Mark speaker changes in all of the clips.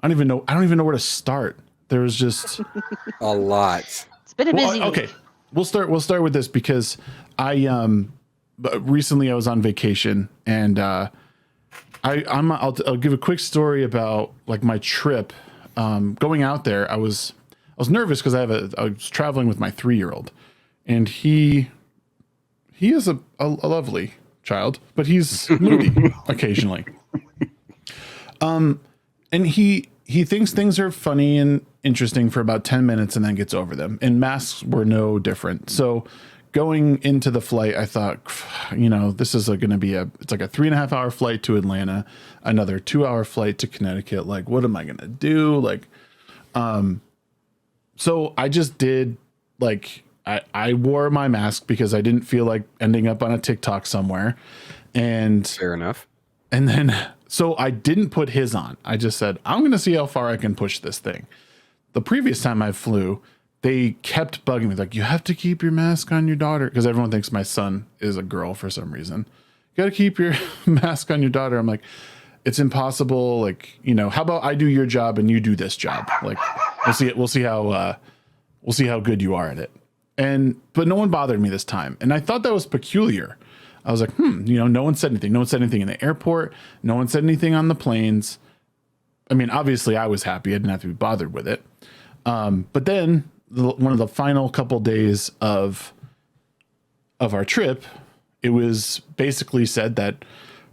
Speaker 1: I don't even know where to start. There was just
Speaker 2: a lot.
Speaker 3: It's been a busy week.
Speaker 1: Okay, we'll start with this because recently I was on vacation and I'll give a quick story about like my trip. Going out there, I was nervous because I was traveling with my 3-year-old, and he is a lovely child, but he's moody occasionally. And he thinks things are funny and interesting for about 10 minutes and then gets over them. And masks were no different. So going into the flight, I thought, this is going to be it's like a 3.5-hour flight to Atlanta, another 2-hour flight to Connecticut. Like, what am I going to do? Like, so I just did like, I wore my mask because I didn't feel like ending up on a TikTok somewhere. And
Speaker 2: fair enough.
Speaker 1: And then, so I didn't put his on. I just said, I'm going to see how far I can push this thing. The previous time I flew, they kept bugging me. Like, you have to keep your mask on your daughter. Because everyone thinks my son is a girl for some reason. You got to keep your mask on your daughter. I'm like, it's impossible. Like, how about I do your job and you do this job? Like, we'll see how good you are at it. But no one bothered me this time. And I thought that was peculiar. I was like, no one said anything. No one said anything in the airport. No one said anything on the planes. I mean, obviously I was happy. I didn't have to be bothered with it. But then one of the final couple days of our trip, it was basically said that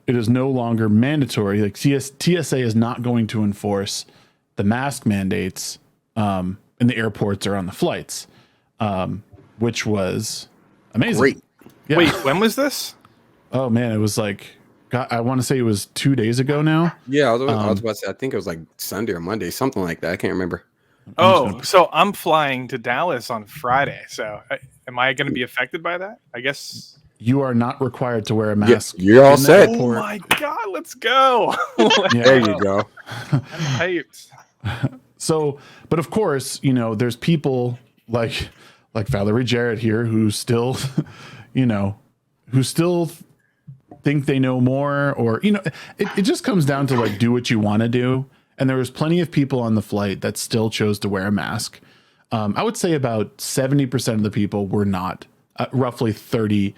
Speaker 1: it is no longer mandatory. Like TSA is not going to enforce the mask mandates in the airports or on the flights, which was amazing.
Speaker 2: Great.
Speaker 4: Yeah. Wait, when was this?
Speaker 1: Oh man, it was like, God, I want to say it was 2 days ago now.
Speaker 2: Yeah, I was about to say, I think it was like Sunday or Monday, something like that. I can't remember.
Speaker 4: So I'm flying to Dallas on Friday. So am I going to be affected by that? I guess
Speaker 1: you are not required to wear a mask.
Speaker 2: Yeah, you're all set.
Speaker 4: Oh my God, let's go.
Speaker 2: There you go.
Speaker 4: I'm hyped.
Speaker 1: So, but of course, there's people like Valerie Jarrett here who still, think they know more, or it just comes down to like, do what you want to do. And there was plenty of people on the flight that still chose to wear a mask. I would say about 70% of the people were not. Roughly 30%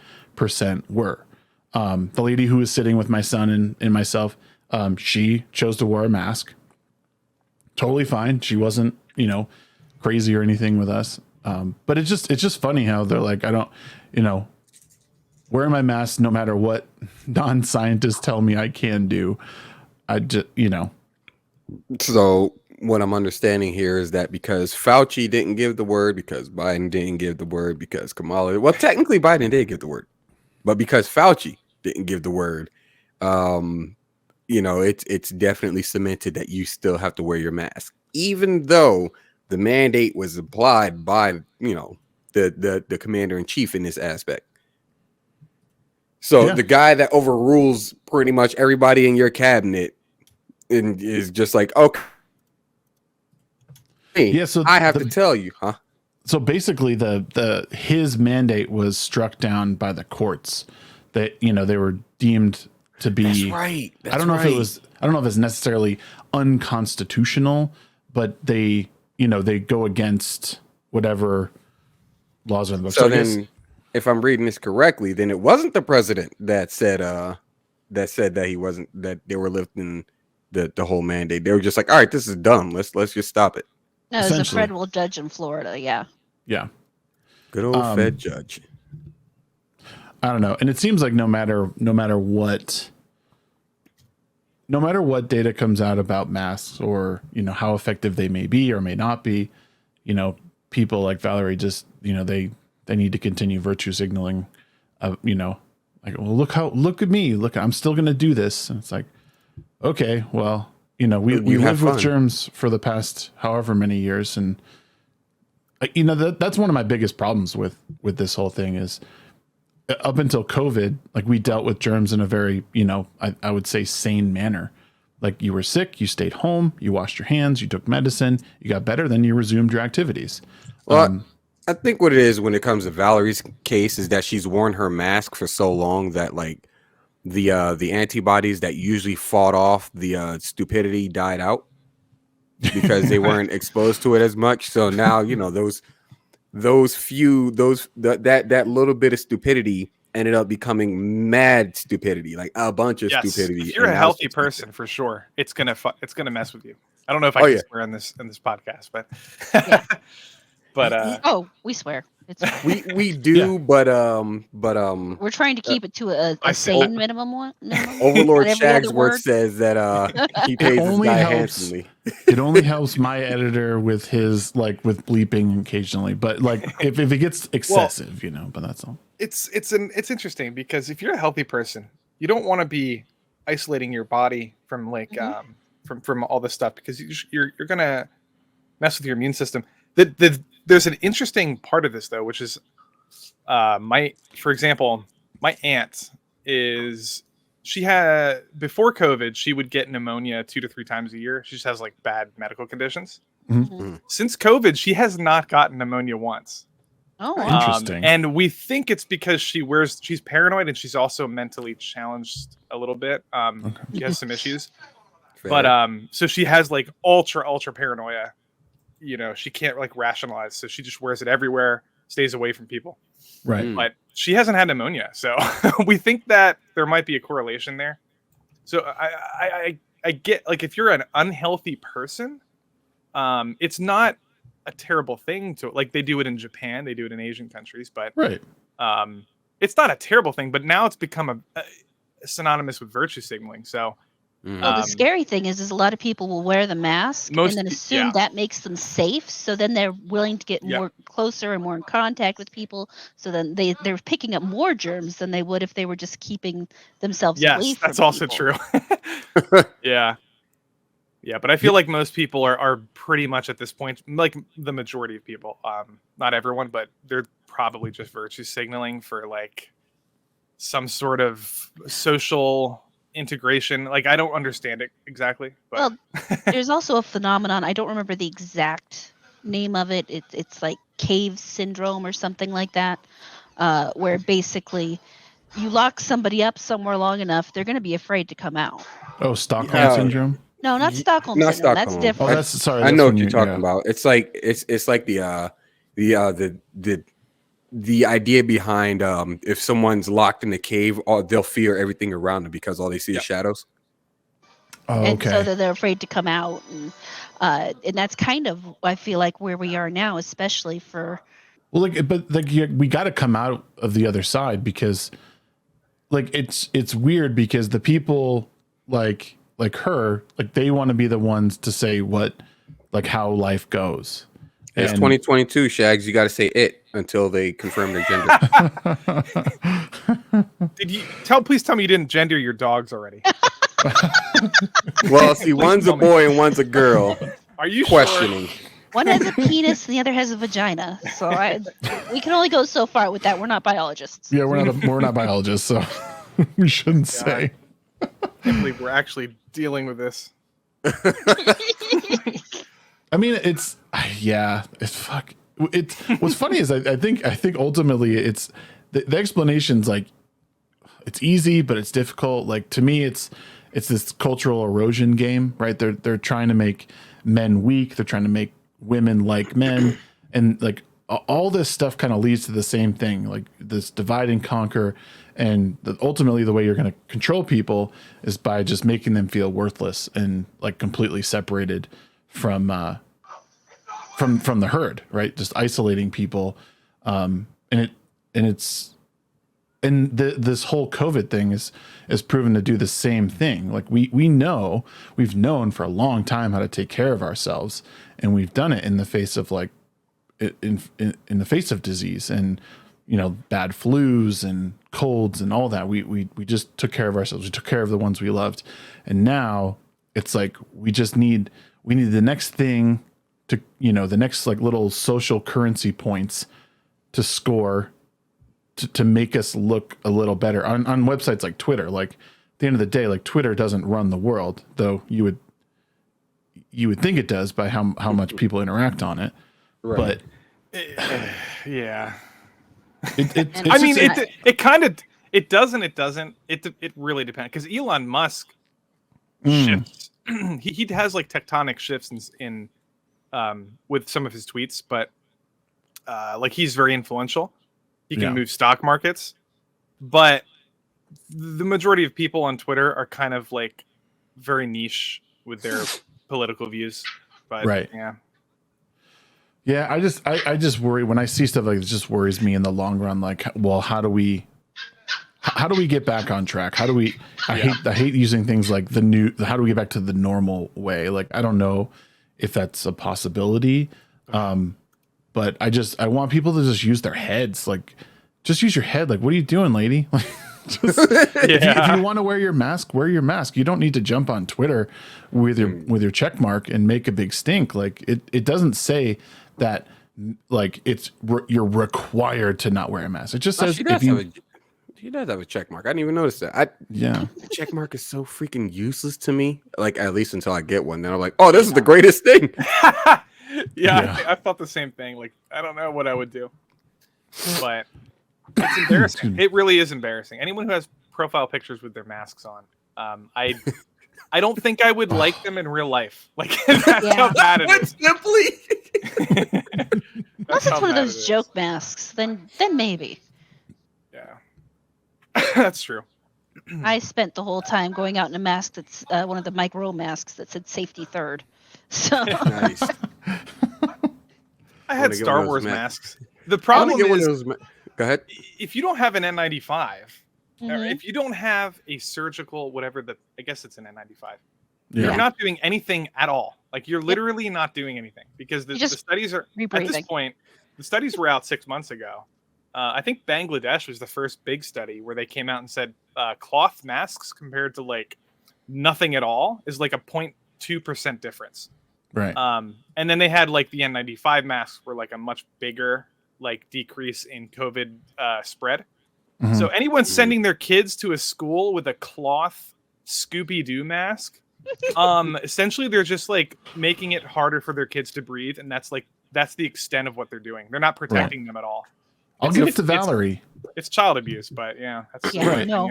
Speaker 1: were. The lady who was sitting with my son and myself, she chose to wear a mask. Totally fine. She wasn't, crazy or anything with us. But it's just funny how they're like, I don't, wearing my mask no matter what non-scientists tell me I can do. I just,
Speaker 2: So what I'm understanding here is that because Fauci didn't give the word, because Biden didn't give the word, because Kamala, well, technically Biden did give the word, but because Fauci didn't give the word, it's definitely cemented that you still have to wear your mask, even though the mandate was applied by, the commander in chief in this aspect. So yeah. The guy that overrules pretty much everybody in your cabinet and is just like, okay,
Speaker 1: yeah. So
Speaker 2: I have to tell you, huh?
Speaker 1: So basically, his mandate was struck down by the courts. That they were deemed to be.
Speaker 2: That's right.
Speaker 1: I don't know if it's necessarily unconstitutional, but they go against whatever laws are in the book.
Speaker 2: So then, if I'm reading this correctly, then it wasn't the president that said that he wasn't, that they were lifting the whole mandate. They were just like, all right, this is dumb. Let's just stop it.
Speaker 3: No, it was a federal judge in Florida. Yeah.
Speaker 1: Yeah.
Speaker 2: Good old Fed judge.
Speaker 1: I don't know. And it seems like no matter what data comes out about masks, or, how effective they may be or may not be, people like Valerie just, they need to continue virtue signaling, like, well, look at me, I'm still going to do this. And it's like, okay, well, we lived with germs for the past however many years. And, that's one of my biggest problems with this whole thing is up until COVID, like we dealt with germs in a very, I would say sane manner. Like you were sick, you stayed home, you washed your hands, you took medicine, you got better, then you resumed your activities.
Speaker 2: Well, I think what it is when it comes to Valerie's case is that she's worn her mask for so long that like the antibodies that usually fought off the stupidity died out. because they weren't exposed to it as much. So now, you know, that little bit of stupidity ended up becoming mad stupidity, like a bunch of stupidity.
Speaker 4: If you're a healthy person, for sure, it's gonna mess with you. I don't know if I can swear in this podcast, but
Speaker 3: oh, we swear. It's
Speaker 2: we do, but
Speaker 3: we're trying to keep it to a sane minimum.
Speaker 2: Overlord Shagsworth says that he pays his guy handsomely.
Speaker 1: It only helps my editor with his with bleeping occasionally, but if it gets excessive, but that's all.
Speaker 4: It's interesting because if you're a healthy person, you don't want to be isolating your body from from all this stuff, because you're gonna mess with your immune system. There's an interesting part of this though, which is for example, my aunt she had, before COVID, she would get pneumonia 2 to 3 times a year. She just has bad medical conditions.
Speaker 1: Mm-hmm.
Speaker 4: Since COVID, she has not gotten pneumonia once.
Speaker 3: Oh,
Speaker 1: interesting.
Speaker 4: And we think it's because she's paranoid, and she's also mentally challenged a little bit. She has some issues.
Speaker 2: Fair.
Speaker 4: But so she has ultra paranoia. She can't rationalize, so she just wears it everywhere, stays away from people.
Speaker 1: Right.
Speaker 4: But she hasn't had pneumonia, so we think that there might be a correlation there. So I get, if you're an unhealthy person, it's not a terrible thing to, they do it in Japan, they do it in Asian countries, but
Speaker 1: right.
Speaker 4: It's not a terrible thing. But now it's become a synonymous with virtue signaling. So.
Speaker 3: Well, the scary thing is a lot of people will wear the mask and then assume that makes them safe. So then they're willing to get more closer and more in contact with people. So then they're picking up more germs than they would if they were just keeping themselves away from
Speaker 4: Yes, that's
Speaker 3: people.
Speaker 4: also true. Yeah. But I feel like most people are pretty much at this point, the majority of people, not everyone, but they're probably just virtue signaling for some sort of social integration. I don't understand it exactly, but
Speaker 3: well, there's also a phenomenon, I don't remember the exact name of it. It's like cave syndrome or something like that, where basically you lock somebody up somewhere long enough, they're going to be afraid to come out.
Speaker 1: Oh, Stockholm syndrome.
Speaker 3: No, not Stockholm syndrome.
Speaker 2: Stockholm.
Speaker 3: That's different.
Speaker 1: Oh, that's sorry.
Speaker 2: I know what you're talking about. It's like the idea behind if someone's locked in a cave, they'll fear everything around them because all they see is shadows.
Speaker 1: Oh, okay.
Speaker 3: And so that they're afraid to come out, and that's kind of, I feel like, where we are now, especially for.
Speaker 1: Well, we got to come out of the other side, because it's weird, because the people like her, they want to be the ones to say how life goes.
Speaker 2: It's 2022, Shags. You got to say it until they confirm their gender.
Speaker 4: Please tell me you didn't gender your dogs already.
Speaker 2: Well, see, one's a boy and one's a girl.
Speaker 4: Are you
Speaker 2: questioning?
Speaker 4: Sure?
Speaker 3: One has a penis and the other has a vagina. So we can only go so far with that. We're not biologists.
Speaker 1: Yeah, we're not biologists, so we shouldn't say.
Speaker 4: I can't believe we're actually dealing with this.
Speaker 1: I mean, it's fuck. What's funny is I think ultimately it's the explanation's it's easy, but it's difficult. To me, it's this cultural erosion game, right? They're trying to make men weak. They're trying to make women like men, and all this stuff kind of leads to the same thing, this divide and conquer. And ultimately, the way you're going to control people is by just making them feel worthless and completely separated from the herd, right? Just isolating people, this whole COVID thing is proven to do the same thing. We've known for a long time how to take care of ourselves, and we've done it in the face of in the face of disease and bad flus and colds and all that. We just took care of ourselves. We took care of the ones we loved, and now it's we need the next thing to, the next little social currency points to score to make us look a little better on websites like Twitter. At the end of the day, Twitter doesn't run the world, though you would think it does by how much people interact on it.
Speaker 2: Right.
Speaker 1: But
Speaker 4: yeah,
Speaker 1: it
Speaker 4: it doesn't. It really depends, because Elon Musk he has like tectonic shifts in with some of his tweets, but like he's very influential. He can move stock markets, but the majority of people on Twitter are kind of like very niche with their political views. But
Speaker 1: yeah, I just worry when I see stuff like this. Just worries me in the long run. Like, well, how do we get back on track? How do we? I hate using things like how do we get back to the normal way? Like, I don't know if that's a possibility. But I want people to just use their heads. Like, just use your head. Like, what are you doing, lady? Like, if you want to wear your mask, wear your mask. You don't need to jump on Twitter with your check mark and make a big stink. Like, it doesn't say that like you're required to not wear a mask. It just says
Speaker 2: he does have a check mark. I didn't even notice that. The check mark is so freaking useless to me. Like, at least until I get one, then I'm like, oh, this is the greatest thing.
Speaker 4: I thought the same thing. Like, I don't know what I would do, but it's embarrassing. It really is embarrassing. Anyone who has profile pictures with their masks on, I don't think I would like them in real life. Like, that's how bad it is.
Speaker 2: Simply.
Speaker 3: Unless it's one of those joke masks, then maybe.
Speaker 4: Yeah, that's true.
Speaker 3: I spent the whole time going out in a mask that's one of the Mike Rowe masks that said "Safety Third." So
Speaker 2: Nice.
Speaker 4: I had Star Wars masks. The problem is,
Speaker 2: go ahead.
Speaker 4: If you don't have an N95, or if you don't have a surgical whatever I guess it's an N95, you're not doing anything at all. Like, you're literally not doing anything because the studies are at this point. The studies were out 6 months ago. I think Bangladesh was the first big study where they came out and said cloth masks compared to like nothing at all is like a 0.2% difference.
Speaker 1: Right.
Speaker 4: And then they had like the N95 masks were like a much bigger like decrease in COVID spread. Mm-hmm. So anyone sending their kids to a school with a cloth Scooby-Doo mask, essentially they're just like making it harder for their kids to breathe, and that's the extent of what they're doing. They're not protecting them at all.
Speaker 1: I'll give it to Valerie.
Speaker 4: It's child abuse, but that's
Speaker 1: right.
Speaker 3: No.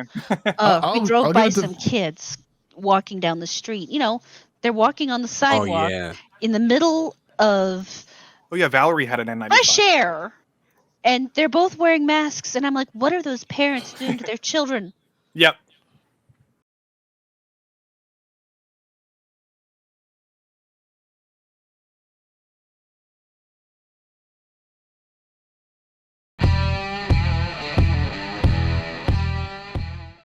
Speaker 3: We drove by some kids walking down the street. You know, they're walking on the sidewalk in the middle of.
Speaker 4: Oh yeah, Valerie had an N95.
Speaker 3: Fresh air, and they're both wearing masks, and I'm like, what are those parents doing to their children?
Speaker 4: Yep.